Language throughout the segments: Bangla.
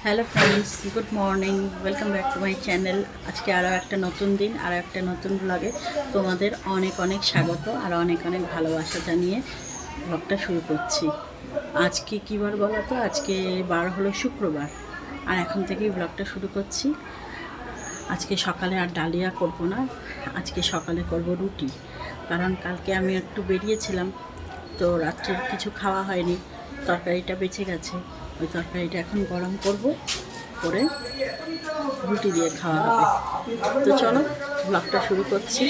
Hello friends, good morning. Welcome back to my channel. আজকে আরও একটা নতুন দিন, আরও একটা নতুন ব্লগে তোমাদের অনেক অনেক স্বাগত আর অনেক অনেক ভালোবাসা জানিয়ে ব্লগটা শুরু করছি। আজকে কী বার বলো তো? আজকে বার হলো শুক্রবার, আর এখন থেকেই ব্লগটা শুরু করছি। আজকে সকালে আর ডালিয়া করব না, আজকে সকালে করব রুটি। কারণ কালকে আমি একটু বেরিয়েছিলাম, তো রাত্রে কিছু খাওয়া হয়নি, তরকারিটা বেঁচে গেছে। ওই তরকারিটা এখন গরম করব, করে রুটি দিয়ে খাওয়া হবে। তো চলো ব্লগটা শুরু করছি,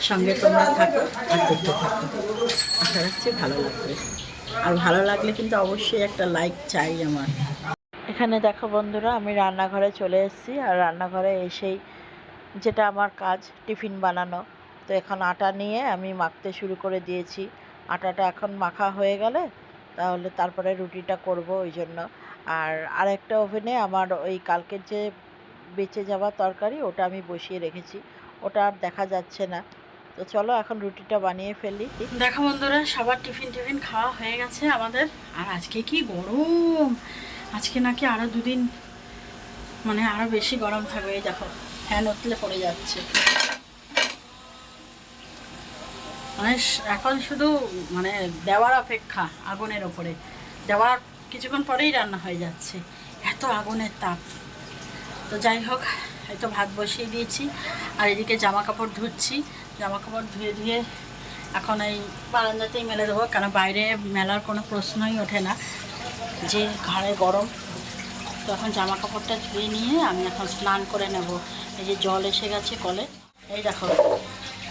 সঙ্গে তোমরা থাকো আর দেখতে থাকো। আশা রাখছি ভালো লাগবে, আর ভালো লাগলে কিন্তু অবশ্যই একটা লাইক চাই আমার। এখানে দেখো বন্ধুরা, আমি রান্নাঘরে চলে এসেছি, আর রান্নাঘরে এসেই যেটা আমার কাজ, টিফিন বানানো। তো এখন আটা নিয়ে আমি মাখতে শুরু করে দিয়েছি। আটাটা এখন মাখা হয়ে গেলে তারপরে রুটিটা করব ওই জন্য। আর আরেকটা ওভেনে আমার ওই কালকের যে বেঁচে যাওয়া তরকারি, ওটা আমি বসিয়ে রেখেছি, ওটা আর দেখা যাচ্ছে না। তো চলো এখন রুটিটা বানিয়ে ফেলি। দেখো বন্ধুরা, সবার টিফিন খাওয়া হয়ে গেছে আমাদের। আর আজকে কি গরম! আজকে নাকি আরও দুদিন মানে আরও বেশি গরম থাকবে। এই দেখো, ফ্যান উঠলে পড়ে যাচ্ছে। মানে এখন শুধু মানে দেওয়ার অপেক্ষা, আগুনের ওপরে দেওয়ার কিছুক্ষণ পরেই রান্না হয়ে যাচ্ছে, এত আগুনের তাপ। তো যাই হোক, এই তো ভাত বসিয়ে দিয়েছি, আর এদিকে জামা কাপড় ধুচ্ছি। জামা কাপড় ধুয়ে ধুয়ে এখন এই বারান্দাতেই মেলে দেবো, কারণ বাইরে মেলার কোনো প্রশ্নই ওঠে না, যে ঘাড়ে গরম। তো এখন জামা কাপড়টা ধুয়ে নিয়ে আমি এখন স্নান করে নেব। এই যে জল এসে গেছে কলে, এই দেখো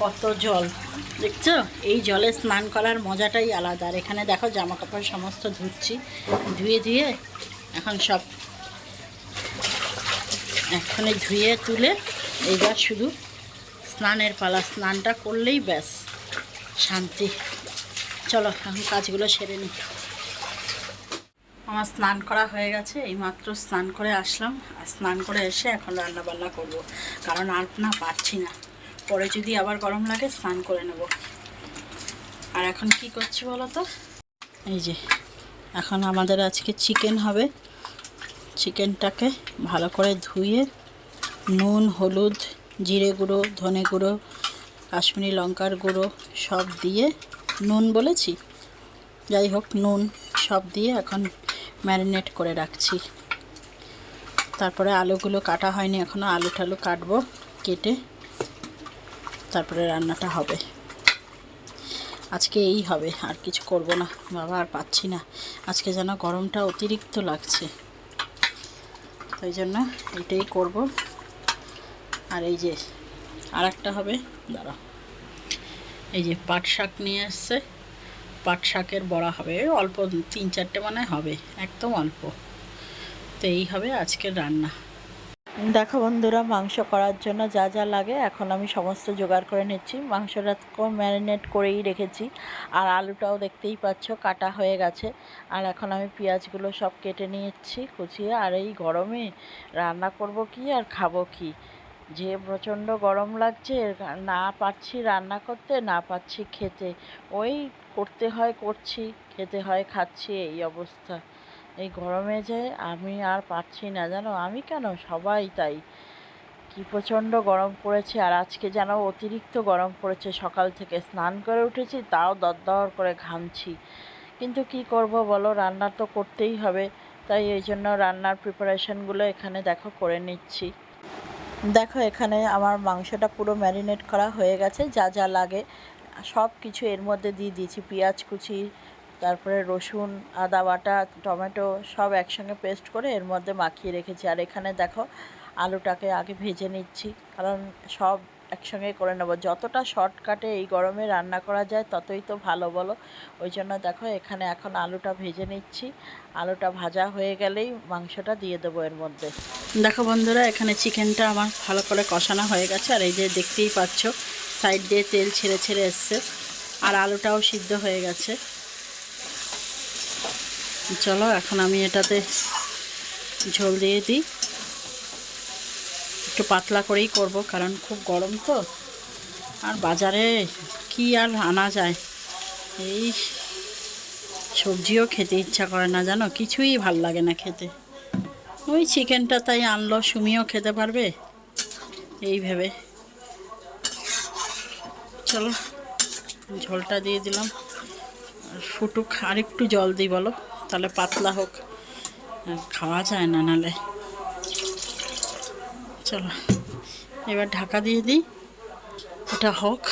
কত জল, দেখছো? এই জলে স্নান করার মজাটাই আলাদা। আর এখানে দেখো জামা কাপড় সমস্ত ধুচ্ছি, ধুয়ে ধুয়ে এখন সব এখানে ধুয়ে তুলে এইবার শুধু স্নানের পালা। স্নানটা করলেই ব্যাস শান্তি। চলো এখন কাজগুলো সেরে নিই। আমার স্নান করা হয়ে গেছে, এইমাত্র স্নান করে আসলাম। আর স্নান করে এসে এখন রান্না বান্না করব, কারণ আর না পারছি না, পরে যদি আবার গরম লাগে স্নান করে নেব। আর এখন কি করছি বলো তো? এই যে এখন আমাদের আজকে চিকেন হবে। চিকেনটাকে ভালো করে ধুয়ে নুন, হলুদ, জিরে গুঁড়ো, ধনে গুঁড়ো, কাশ্মীরি লঙ্কার গুঁড়ো সব দিয়ে, নুন বলেছি, যাই হোক নুন সব দিয়ে এখন ম্যারিনেট করে রাখছি। তারপরে আলুগুলো কাটা হয়নি এখনও, আলু টালু কাটবো, কেটে তারপরে রান্নাটা হবে। আজকে এই হবে, আর কিছু করব না বাবা, আর পাচ্ছি না। আজকে যেন গরমটা অতিরিক্ত লাগছে, ওই জন্য এটাই করব। আর এই যে আর একটা হবে, দাঁড়া, এই যে পাট শাক নিয়ে এসছে, পাট শাকের বড়া হবে, অল্প 3-4টে মানে হবে, একদম অল্প। তো এই হবে আজকের রান্না। দেখো বন্ধুরা, মাংস করার জন্য যা যা লাগে এখন আমি সমস্ত জোগাড় করে নিচ্ছি। মাংসটা ম্যারিনেট করেই রেখেছি, আর আলুটাও দেখতেই পাচ্ছ কাটা হয়ে গেছে। আর এখন আমি পেঁয়াজগুলো সব কেটে নিচ্ছি কুচিয়ে। আর এই গরমে রান্না করব কি আর খাবো কি, যে প্রচণ্ড গরম লাগছে, না পারছি রান্না করতে, না পারছি খেতে। ওই করতে হয় করছি, খেতে হয় খাচ্ছি, এই অবস্থা। এই গরমে যে আমি আর পারছি না, জানো, আমি কেন, সবাই তাই। কি প্রচণ্ড গরম পড়েছে, আর আজকে যেন অতিরিক্ত গরম পড়েছে। সকাল থেকে স্নান করে উঠেছি, তাও দরদর করে ঘামছি। কিন্তু কি করব বলো, রান্না তো করতেই হবে। তাই এই জন্য রান্নার প্রিপারেশনগুলো এখানে দেখো করে নিচ্ছি। দেখো এখানে আমার মাংসটা পুরো ম্যারিনেট করা হয়ে গেছে, যা যা লাগে সব কিছু এর মধ্যে দিয়ে দিয়েছি। পেঁয়াজ কুচি, তারপরে রসুন, আদা বাটা, টমেটো সব একসঙ্গে পেস্ট করে এর মধ্যে মাখিয়ে রেখেছি। আর এখানে দেখো আলুটাকে আগে ভেজে নিচ্ছি, কারণ সব একসঙ্গে করে নেব। যতটা শর্টকাটে এই গরমে রান্না করা যায় ততই তো ভালো বলো। ওই জন্য দেখো এখানে এখন আলুটা ভেজে নিচ্ছি। আলুটা ভাজা হয়ে গেলেই মাংসটা দিয়ে দেবো এর মধ্যে। দেখো বন্ধুরা, এখানে চিকেনটা আমার ভালো করে কষানো হয়ে গেছে, আর এই যে দেখতেই পাচ্ছ সাইড দিয়ে তেল ছেড়ে ছেড়ে এসছে, আর আলুটাও সিদ্ধ হয়ে গেছে। চলো এখন আমি এটাতে ঝোল দিয়ে দিই, একটু পাতলা করেই করব, কারণ খুব গরম তো। আর বাজারে কি আর আনা যায়, এই সবজিও খেতে ইচ্ছা করে না, জানো, কিছুই ভাল লাগে না খেতে। ওই চিকেনটা তাই আনলো, সুমিও খেতে পারবে এই ভেবে। চলো ঝোলটা দিয়ে দিলাম, ফুটুক, আর একটু জল দিই বলো, তাহলে পাতলা হোক, খাওয়া যায় না নালে। চলো এবার ঢাকা দিয়ে দিই, এটা হোক।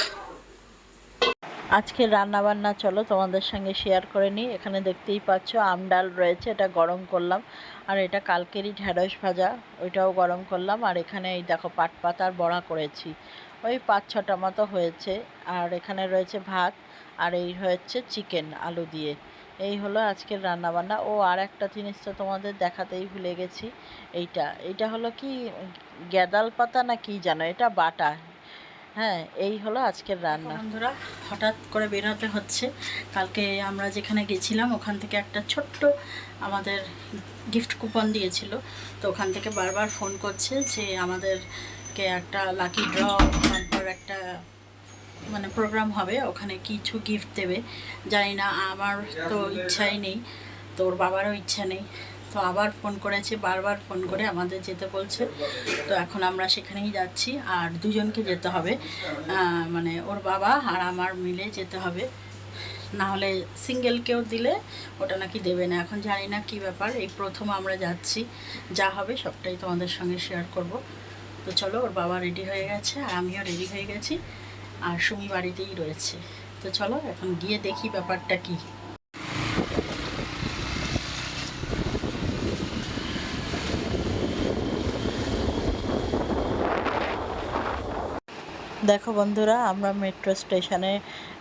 আজকে রান্না বান্না চলো তোমাদের সঙ্গে শেয়ার করে নিই। এখানে দেখতেই পাচ্ছ আম ডাল রয়েছে, এটা গরম করলাম। আর এটা কালকেরই ঢ্যাঁড়স ভাজা, ওইটাও গরম করলাম। আর এখানে এই দেখো পাট পাতার বড়া করেছি, ওই 5-6টা মতো হয়েছে। আর এখানে রয়েছে ভাত, আর এই হচ্ছে চিকেন আলু দিয়ে। এই হলো আজকের রান্না বান্না। ও আর একটা জিনিস তো তোমাদের দেখাতেই ভুলে গেছি, এইটা হলো কি গ্যাদাল পাতা না কি জানো, এটা বাটা। হ্যাঁ, এই হলো আজকের রান্না। বন্ধুরা, হঠাৎ করে বেরোতে হচ্ছে। কালকে আমরা যেখানে গেছিলাম ওখান থেকে একটা ছোট্ট আমাদের গিফট কুপন দিয়েছিল, তো ওখান থেকে বারবার ফোন করছে যে আমাদেরকে একটা লাকি ড্র, তারপর একটা মানে প্রোগ্রাম হবে, ওখানে কিছু গিফট দেবে। জানি না, আমার তো ইচ্ছাই নেই, তোর বাবারও ইচ্ছা নেই। তো আবার ফোন করেছে, বারবার ফোন করে আমাদের যেতে বলছে। তো এখন আমরা সেখানেই যাচ্ছি, আর দুজনকে যেতে হবে, মানে ওর বাবা আর আমার মিলে যেতে হবে, না হলে সিঙ্গেল কেউ দিলে ওটা নাকি দেবে না। এখন জানি না কী ব্যাপার, এই প্রথম আমরা যাচ্ছি, যা হবে সবটাই তোমাদের সঙ্গে শেয়ার করব। তো চলো, ওর বাবা রেডি হয়ে গেছে আর আমিও রেডি হয়ে গেছি, আর সুমি বাড়িতেই রয়েছে। তো চলো এখন গিয়ে দেখি ব্যাপারটা কী। দেখো বন্ধুরা, আমরা মেট্রো স্টেশনে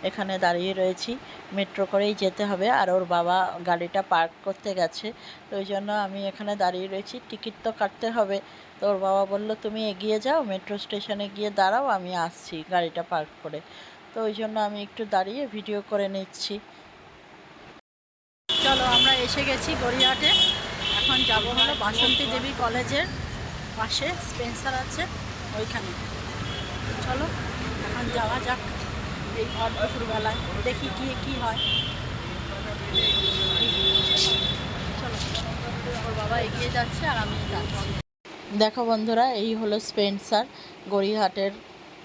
এখানে দাঁড়িয়ে রয়েছি, মেট্রো করেই যেতে হবে। আর ওর বাবা গাড়িটা পার্ক করতে গেছে, তো ওই জন্য আমি এখানে দাঁড়িয়ে রয়েছি। টিকিট তো কাটতে হবে, তো ওর বাবা বলল তুমি এগিয়ে যাও, মেট্রো স্টেশনে গিয়ে দাঁড়াও, আমি আসছি গাড়িটা পার্ক করে। তো ওই জন্য আমি একটু দাঁড়িয়ে ভিডিও করে নিচ্ছি। চলো আমরা এসে গেছি গড়িয়াহাটে। এখন যাব হলো বাসন্তী দেবী কলেজের পাশে স্পেন্সার আছে ওইখানে। চলো এখন যাওয়া যাক, এই ভর দুপুরবেলায় দেখি কি হয়। চলো, ওর বাবা এগিয়ে যাচ্ছে আর আমি যাচ্ছি। দেখো বন্ধুরা, এই হলো স্পেন্সার, গড়িয়াহাটের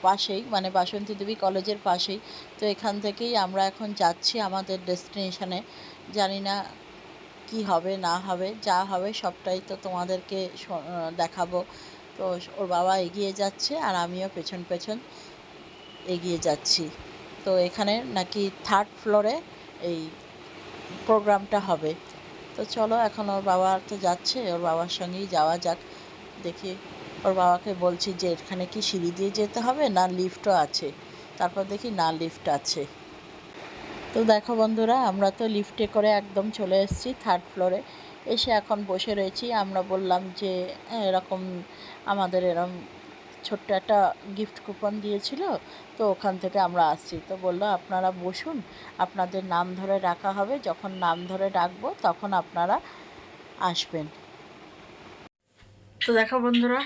পাশেই, মানে বাসন্তী দেবী কলেজের পাশেই। তো এখান থেকেই আমরা এখন যাচ্ছি আমাদের ডেস্টিনেশনে। জানি না কি হবে না হবে, যা হবে সবটাই তো তোমাদেরকে দেখাবো। তো ওর বাবা এগিয়ে যাচ্ছে আর আমিও পেছন পেছন এগিয়ে যাচ্ছি। তো এখানে নাকি 3rd ফ্লোরে এই প্রোগ্রামটা হবে। তো চলো এখন ওর বাবা তো যাচ্ছে, ওর বাবার সঙ্গেই যাওয়া যাক। দেখি, ওর বাবাকে বলছি যে এখানে কি সিঁড়ি দিয়ে যেতে হবে না লিফটও আছে, তারপর দেখি না লিফট আছে। তো দেখো বন্ধুরা, আমরা তো লিফটে করে একদম চলে এসেছি 3rd ফ্লোরে। এসে এখন বসে রয়েছি। আমরা বললাম যে এরকম আমাদের এরকম ছোট্ট একটা গিফট কুপন দিয়েছিল, তো ওখান থেকে আমরা আসছি। তো বললো আপনারা বসুন, আপনাদের নাম ধরে রাখা হবে, যখন নাম ধরে ডাকবো তখন আপনারা আসবেন। তো দেখো বন্ধুরা,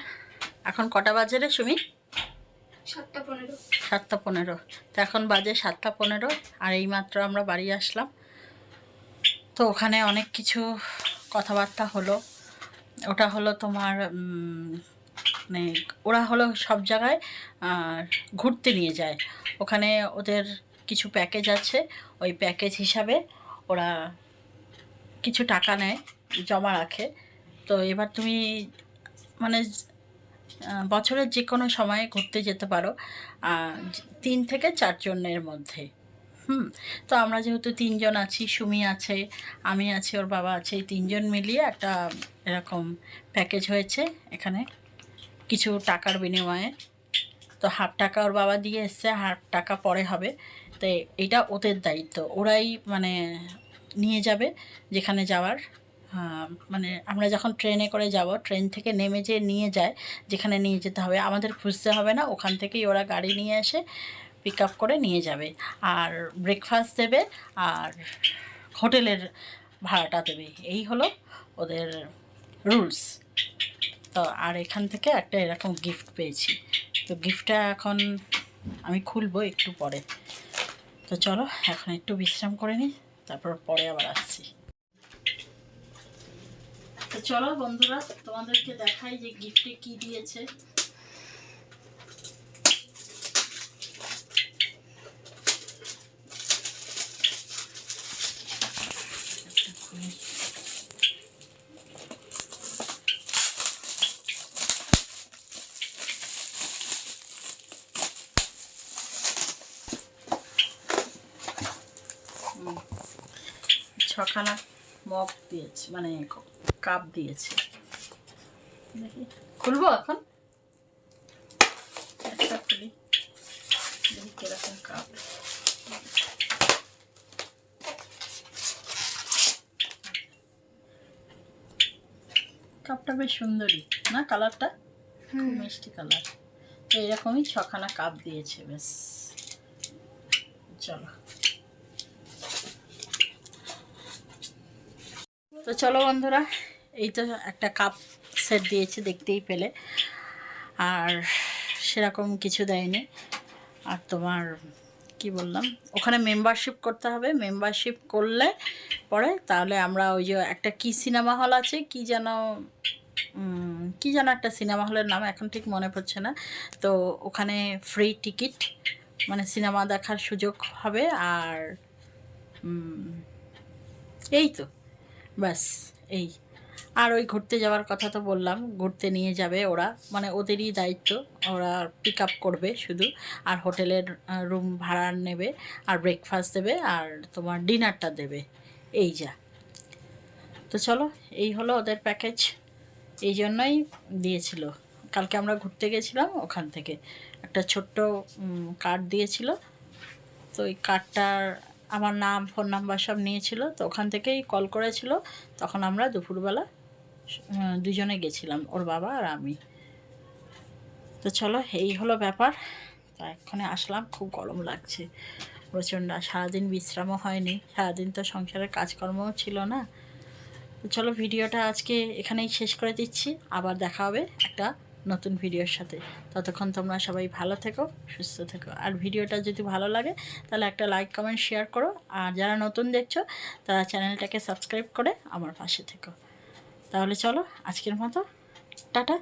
এখন কটা বাজে রে সুমি? 7:15। 7:15। তো এখন বাজে 7:15, আর এইমাত্র আমরা বাড়ি আসলাম। তো ওখানে অনেক কিছু কথাবার্তা হলো। ওটা হলো তোমার মানে ওরা হলো সব জায়গায় ঘুরতে নিয়ে যায়। ওখানে ওদের কিছু প্যাকেজ আছে, ওই প্যাকেজ হিসাবে ওরা কিছু টাকা নেয়, জমা রাখে। তো এবার তুমি মানে বছরের যে কোনো সময়ে ঘুরতে যেতে পারো 3 থেকে 4 জনের মধ্যে। তো আমরা যেহেতু 3 জন আছি, সুমি আছে, আমি আছি, ওর বাবা আছে, এই 3 জন মিলিয়ে একটা এরকম প্যাকেজ হয়েছে এখানে কিছু টাকার বিনিময়ে। তো হাফ টাকা ওর বাবা দিয়ে এসছে, হাফ টাকা পরে হবে। তো এটা ওদের দায়িত্ব, ওরাই মানে নিয়ে যাবে যেখানে যাওয়ার। মানে আমরা যখন ট্রেনে করে যাব, ট্রেন থেকে নেমে যে নিয়ে যায় যেখানে নিয়ে যেতে হবে, আমাদের খুঁজতে হবে না, ওখান থেকেই ওরা গাড়ি নিয়ে এসে পিক আপ করে নিয়ে যাবে। আর ব্রেকফাস্ট দেবে আর হোটেলের ভাড়াটা দেবে, এই হলো ওদের রুলস। তো আর এখান থেকে একটা এরকম গিফট পেয়েছি, তো গিফটটা এখন আমি খুলবো একটু পরে। তো চলো এখন একটু বিশ্রাম করে নিই, তারপর পরে আবার আসছি। তো চলো বন্ধুরা, তোমাদেরকে দেখাই যে গিফটে কি দিয়েছে। ছখানা মগ দিয়েছে, মানে কাপ দিয়েছে। দেখি খুলবো এখন, একটা খুলি দেখি কিরকম কাপ। কাপটা বেশ সুন্দরই না, কালারটা খুব মিষ্টি কালার। তো এরকমই ছখানা কাপ দিয়েছে। বেশ, চলো তো চলো বন্ধুরা, এই তো একটা কাপ সেট দিয়েছে দেখতেই পেলে, আর সেরকম কিছু দেয়নি। আর তোমার কি বললাম, ওখানে মেম্বারশিপ করতে হবে। মেম্বারশিপ করলে পরে তাহলে আমরা ওই যে একটা কি সিনেমা হল আছে, কি যেন একটা সিনেমা হলের নাম এখন ঠিক মনে পড়ছে না, তো ওখানে ফ্রি টিকিট, মানে সিনেমা দেখার সুযোগ হবে। আর এই তো ব্যাস এই। আর ওই ঘুরতে যাওয়ার কথা তো বললাম, ঘুরতে নিয়ে যাবে ওরা, মানে ওদেরই দায়িত্ব, ওরা পিক আপ করবে শুধু, আর হোটেলের রুম ভাড়া নেবে, আর ব্রেকফাস্ট দেবে, আর তোমার ডিনারটা দেবে, এই যা। তো চলো, এই হলো ওদের প্যাকেজ, এই জন্যই দিয়েছিল। কালকে আমরা ঘুরতে গেছিলাম, ওখান থেকে একটা ছোট্ট কার্ড দিয়েছিল। তো ওই কার্ডটার আমার নাম, ফোন নাম্বার সব নিয়েছিল, তো ওখান থেকেই কল করেছিল। তখন আমরা দুপুরবেলা দুজনে গেছিলাম, ওর বাবা আর আমি। তো চলো, এই হলো ব্যাপার। তো এক্ষণে আসলাম, খুব গরম লাগছে প্রচণ্ড। সারাদিন বিশ্রামও হয়নি, সারাদিন তো সংসারের কাজকর্মও ছিল না। তো চলো, ভিডিওটা আজকে এখানেই শেষ করে দিচ্ছি। আবার দেখা হবে একটা নতুন ভিডিওর সাথে। ততক্ষণ তোমরা সবাই ভালো থেকো, সুস্থ থেকো। আর ভিডিওটা যদি ভালো লাগে তাহলে একটা লাইক, কমেন্ট, শেয়ার করো। আর যারা নতুন দেখছো তারা চ্যানেলটাকে সাবস্ক্রাইব করে আমার পাশে থেকো। তাহলে চলো, আজকের মতো টাটা।